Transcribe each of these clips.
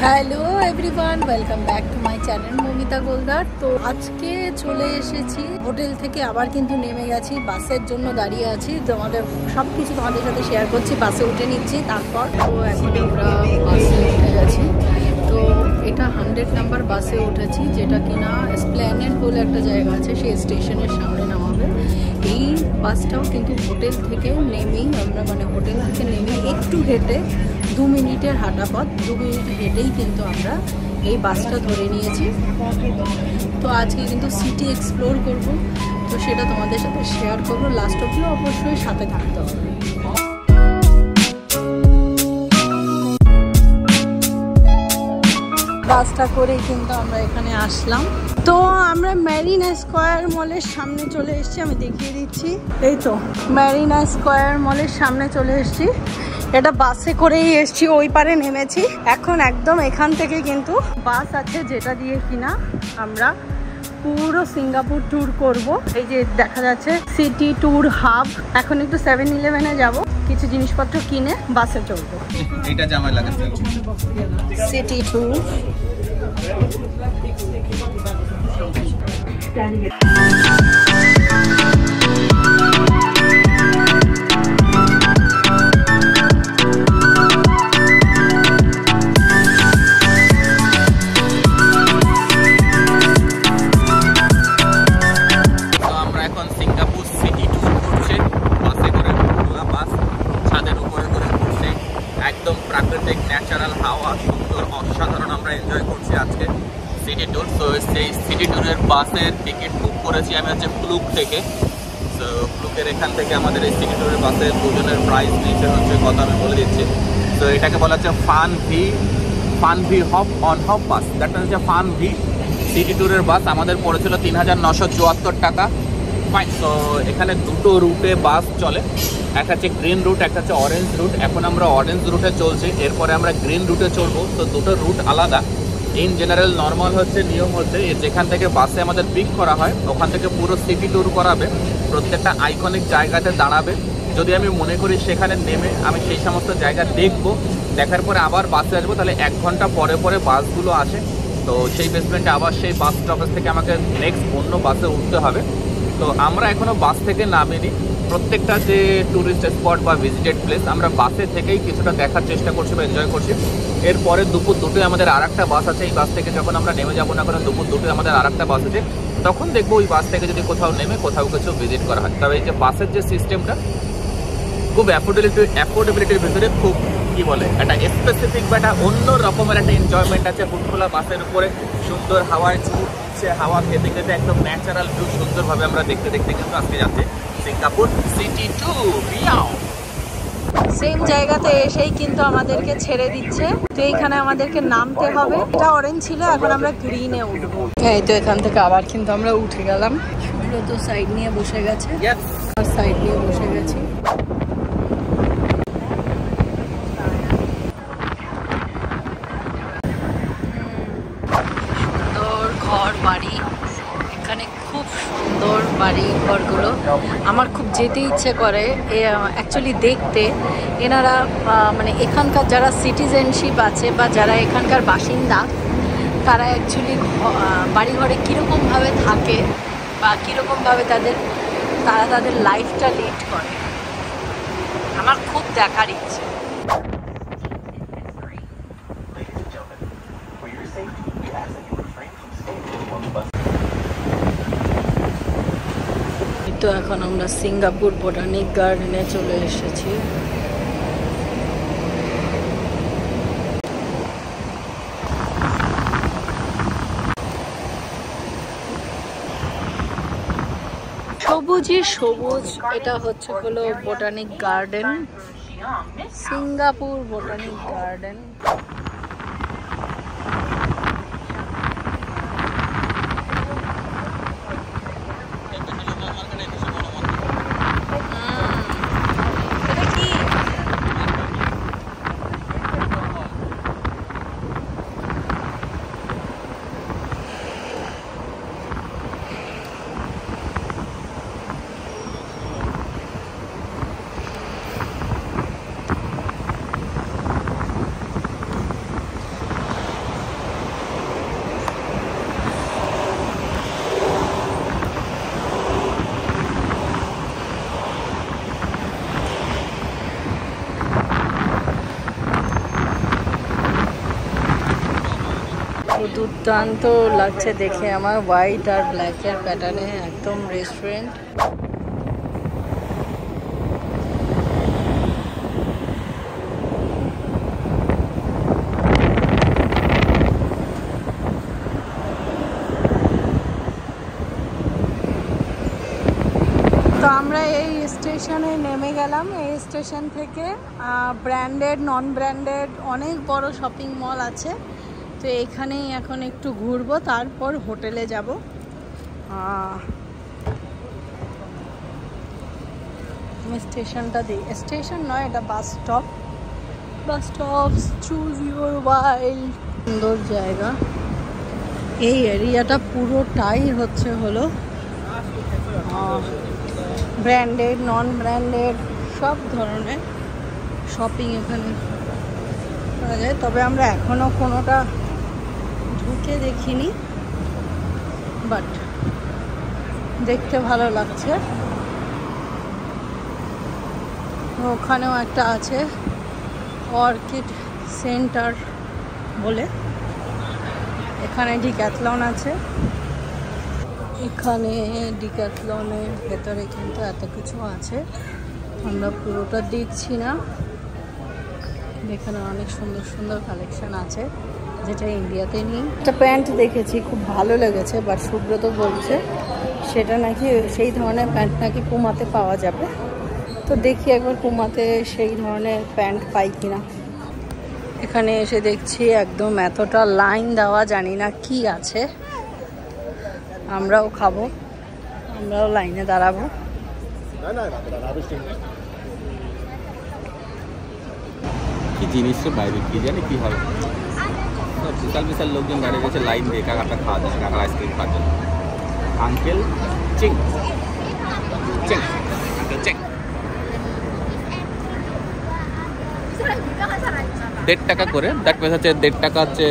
Hello everyone, welcome back to my channel Mamita Goldar. তো আজকে চলে এসেছি হোটেল থেকে, আবার কিন্তু নেমে গেছি, বাসের জন্য দাঁড়িয়ে আছি। তোমাদের সব কিছু তোমাদের সাথে শেয়ার করছি, বাসে উঠে নিচ্ছি। তারপর তো এখন আমরা বাসে উঠে গেছি। তো এটা 100 নাম্বার বাসে উঠেছি, যেটা কিনা এসপ্ল্যানেড বলে একটা জায়গা আছে, সেই স্টেশনের সামনে নামাবে। এই বাসটাও কিন্তু হোটেল থেকে নেমেই আমরা, মানে হোটেল থেকে নেমে একটু হেঁটে 2 মিনিটের হাঁটা পথ, 2 মিনিট হেঁটেই কিন্তু আমরা এই বাসটা ধরে নিয়েছি। তো আজকে কিন্তু সিটি এক্সপ্লোর করব, তো সেটা তোমাদের সাথে শেয়ার করবো। লাস্ট অবধি অবশ্যই সাথে থাকতে হবে। বাসটা করেই কিন্তু আমরা এখানে আসলাম। তো আমরা মেরিনা স্কোয়ার মলের সামনে চলে এসেছি, আমি দেখিয়ে দিচ্ছি। এই তো মেরিনা স্কোয়ার মলের সামনে চলে এসেছি। এটা বাসে করেই এসছি, ওই পারে নেমেছি। এখন একদম এখান থেকে কিন্তু বাস আছে, যেটা দিয়ে কিনা আমরা পুরো সিঙ্গাপুর ট্যুর করব। এই যে দেখা যাচ্ছে সিটি ট্যুর হাব। এখন একটু 7-Eleven-এ যাব, কিছু জিনিসপত্র কিনে বাসে চলবো। এটা জামাই লাগে সিটি ট্যুর। একদম প্রাকৃতিক ন্যাচারাল হাওয়া, সুন্দর অসাধারণ আমরা এনজয় করছি আজকে সিটি ট্যুর। তো সেই সিটি ট্যুরের বাসের টিকিট বুক করেছি আমি হচ্ছে ফ্লুক থেকে। তো ফ্লুকের এখান থেকে আমাদের এই সিটি ট্যুরের বাসের দুজনের প্রাইস নিচে হচ্ছে কত আমি বলে দিচ্ছি। তো এটাকে বলা হচ্ছে fun V hop on hop bus. That হচ্ছে ফান ভি সিটি ট্যুরের বাস। আমাদের পড়েছিল ৩,৯৭৪ টাকা। তো এখানে দুটো রুটে বাস চলে, একটা হচ্ছে গ্রিন রুট, একটা হচ্ছে অরেঞ্জ রুট। এখন আমরা অরেঞ্জ রুটে চলছি, এরপরে আমরা গ্রিন রুটে চলবো। তো দুটো রুট আলাদা। ইন জেনারেল নর্মাল হচ্ছে নিয়ম হচ্ছে যেখান থেকে বাসে আমাদের পিক করা হয় ওখান থেকে পুরো সিটি ট্যুর করাবে, প্রত্যেকটা আইকনিক জায়গাতে দাঁড়াবে। যদি আমি মনে করি সেখানে নেমে আমি সেই সমস্ত জায়গা দেখবো, দেখার পরে আবার বাসে আসবো, তাহলে 1 ঘন্টা পরে পরে বাসগুলো আসে। তো সেই বেসমেন্টে আবার সেই বাস স্টপেজ থেকে আমাকে নেক্সট অন্য বাসে উঠতে হবে। তো আমরা এখনও বাস থেকে নামিনি। প্রত্যেকটা যে ট্যুরিস্ট স্পট বা ভিজিটেড প্লেস আমরা বাসে থেকেই কিছুটা দেখার চেষ্টা করছি বা এনজয় করছি। এরপরে দুপুর 2টোয় আমাদের আরেকটা বাস আছে। এই বাস থেকে যখন আমরা নেমে যাবো না, কারণ দুপুর 2টোয় আমাদের আরেকটা বাস আছে, তখন দেখবো ওই বাস থেকে যদি কোথাও নেমে কোথাও কিছু ভিজিট করা হয়। তবে এই যে বাসের যে সিস্টেমটা খুব অ্যাফোর্ডেবিলিটির ভিতরে খুব কী বলে একটা স্পেসিফিক বা একটা অন্য রকমের একটা এনজয়মেন্ট আছে। হুটখোলা বাসের উপরে সুন্দর হাওয়ায় ছুটছে, হাওয়া খেতে খেতে একদম ন্যাচারাল ভিউ সুন্দরভাবে আমরা দেখতে দেখতে কিন্তু আজকে যাচ্ছে সিঙ্গাপুর সিটি ট্যুর। সেম জায়গাতে এসেই কিন্তু আমাদেরকে ছেড়ে দিচ্ছে। তো এইখানে আমাদেরকে নামতে হবে। এটা অরেঞ্জ ছিল, এখন আমরা গ্রিনে উঠবো। এই তো এখান থেকে আবার কিন্তু আমরা উঠে গেলাম। সুব্রত সাইড নিয়ে বসে গেছে, আর সাইড নিয়ে বসে গেছি। সুন্দর ঘর বাড়ি, এখানে খুব সুন্দর বাড়ি ঘরগুলো। আমার খুব যেতে ইচ্ছে করে অ্যাকচুয়ালি দেখতে। এনারা মানে এখানকার যারা সিটিজেনশিপ আছে বা যারা এখানকার বাসিন্দা, তারা অ্যাকচুয়ালি বাড়িঘরে কীরকমভাবে থাকে বা কীরকমভাবে তারা তাদের লাইফটা লিড করে, আমার খুব দেখার ইচ্ছে। তো এখন আমরা সিঙ্গাপুর বোটানিক গার্ডেনে চলে এসেছি। সবুজই সবুজ। এটা হলো botanic garden, Singapore botanic garden. তো দুর্দান্ত লাগছে দেখে আমার, হোয়াইট আর ব্ল্যাকের প্যাটার্নে একদম রেস্টুরেন্ট। তো আমরা এই স্টেশনে নেমে গেলাম। এই স্টেশন থেকে ব্র্যান্ডেড নন ব্র্যান্ডেড অনেক বড় শপিং মল আছে। তো এখানেই এখন একটু ঘুরবো, তারপর হোটেলে যাব। আমি স্টেশনটা দিই, স্টেশন নয় এটা bus stop. Bus stop, choose your wild. সুন্দর জায়গা। এই এরিয়াটা পুরোটাই হলো ব্র্যান্ডেড নন ব্র্যান্ডেড সব ধরনের শপিং এখানে করা যায়। তবে আমরা এখনও কোনোটা ঢুকে দেখিনি, বাট দেখতে ভালো লাগছে। ওখানেও একটা আছে অর্কিড সেন্টার বলে, এখানে ডিক্যাথলন আছে। এখানে ডিক্যাথলনের ভেতরে কিন্তু এত কিছু আছে, আমরা পুরোটা দেখছি না। এখানে অনেক সুন্দর সুন্দর কালেকশন আছে যেটা ইন্ডিয়াতে নেই। একটা প্যান্ট দেখেছি, খুব ভালো লেগেছে, বাট সুব্রত বলছে সেটা নাকি সেই ধরনের প্যান্ট নাকি পুমাতে পাওয়া যাবে। তো দেখি একবার পুমাতে সেই ধরনের প্যান্ট পাই কিনা। এখানে এসে দেখছি একদম এতটা লাইন দেওয়া, জানি না কি আছে। আমরাও খাবো, আমরাও লাইনে দাঁড়াবো। কি জিনিসের বাইরে কি জানি কি হবে। বিশাল বিশাল লোকজন দাঁড়িয়ে গেছে লাইন দিয়ে কাকাটা খাওয়া যায়, কাকার আইসক্রিম খাওয়ার জন্য। আঙ্কেল চিং চিং আঙ্কেল চিং। 1.5 টাকা করে, দ্যাট মিনস হচ্ছে 1.5 টাকা হচ্ছে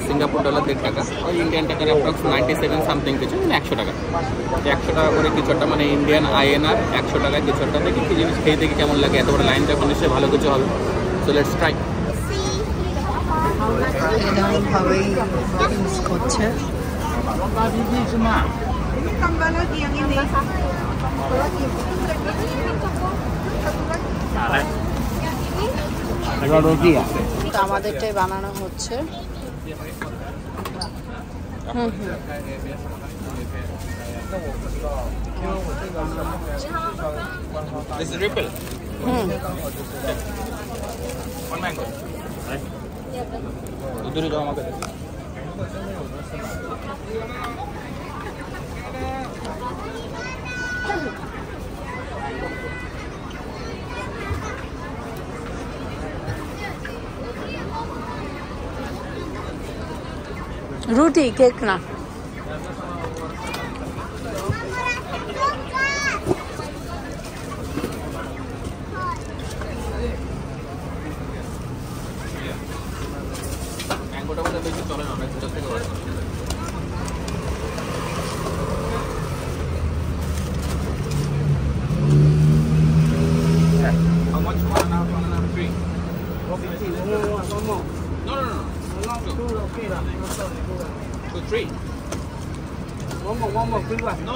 সিঙ্গাপুর ডলার, 1.5 টাকা ওই ইন্ডিয়ান টাকার অ্যাপ্রক্স 97 সামথিং কিছু, মানে 100 টাকা। 100 টাকা করে কিছু একটা, মানে ইন্ডিয়ান INR 100 টাকায় কিছু একটা। দেখি কি জিনিস খেয়ে দেখি কেমন লাগে। এত বড় লাইন যখন নিশ্চয়ই ভালো কিছু হবে। So let's try. এরকমভাবেই ইউজ করছে। আমাদেরটাই বানানো হচ্ছে। This is ripple. One mango. उधर जाओ আমাকে। রুটি, কেক না। ম্যাঙ্গোটা বলে বেশি চলে না, অনেক ছোট থেকে বড়। How much? 1.5, 3. No. 2, 3. One more quick one. No.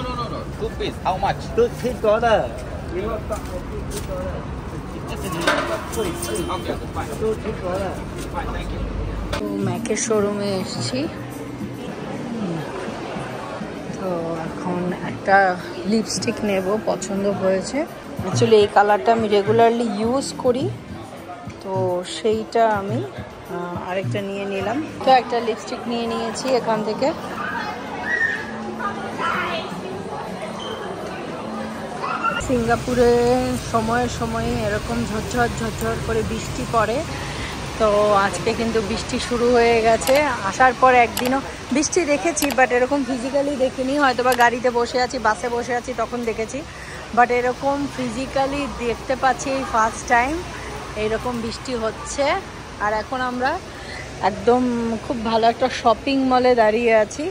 2 piece. How much? $2 Okay, fine. $2 Fine, thank you. তো ম্যাকের শোরুমে এসেছি। তো এখন একটা লিপস্টিক নেব, পছন্দ হয়েছে। অ্যাকচুয়ালি এই কালারটা আমি রেগুলারলি ইউজ করি, তো সেইটা আমি আরেকটা নিয়ে নিলাম। তো একটা লিপস্টিক নিয়ে নিয়েছি এখান থেকে। সিঙ্গাপুরে সময়ে সময়ে এরকম ঝরঝর করে বৃষ্টি পড়ে। তো আজকে কিন্তু বৃষ্টি শুরু হয়ে গেছে। আসার পর একদিনও বৃষ্টি দেখেছি, বাট এরকম ফিজিক্যালি দেখিনি। হয়তো বা গাড়িতে বসে আছি, বাসে বসে আছি, তখন দেখেছি, বাট এরকম ফিজিক্যালি দেখতে পাচ্ছি এই ফার্স্ট টাইম এইরকম বৃষ্টি হচ্ছে। আর এখন আমরা একদম খুব ভালো একটা শপিং মলে দাঁড়িয়ে আছি।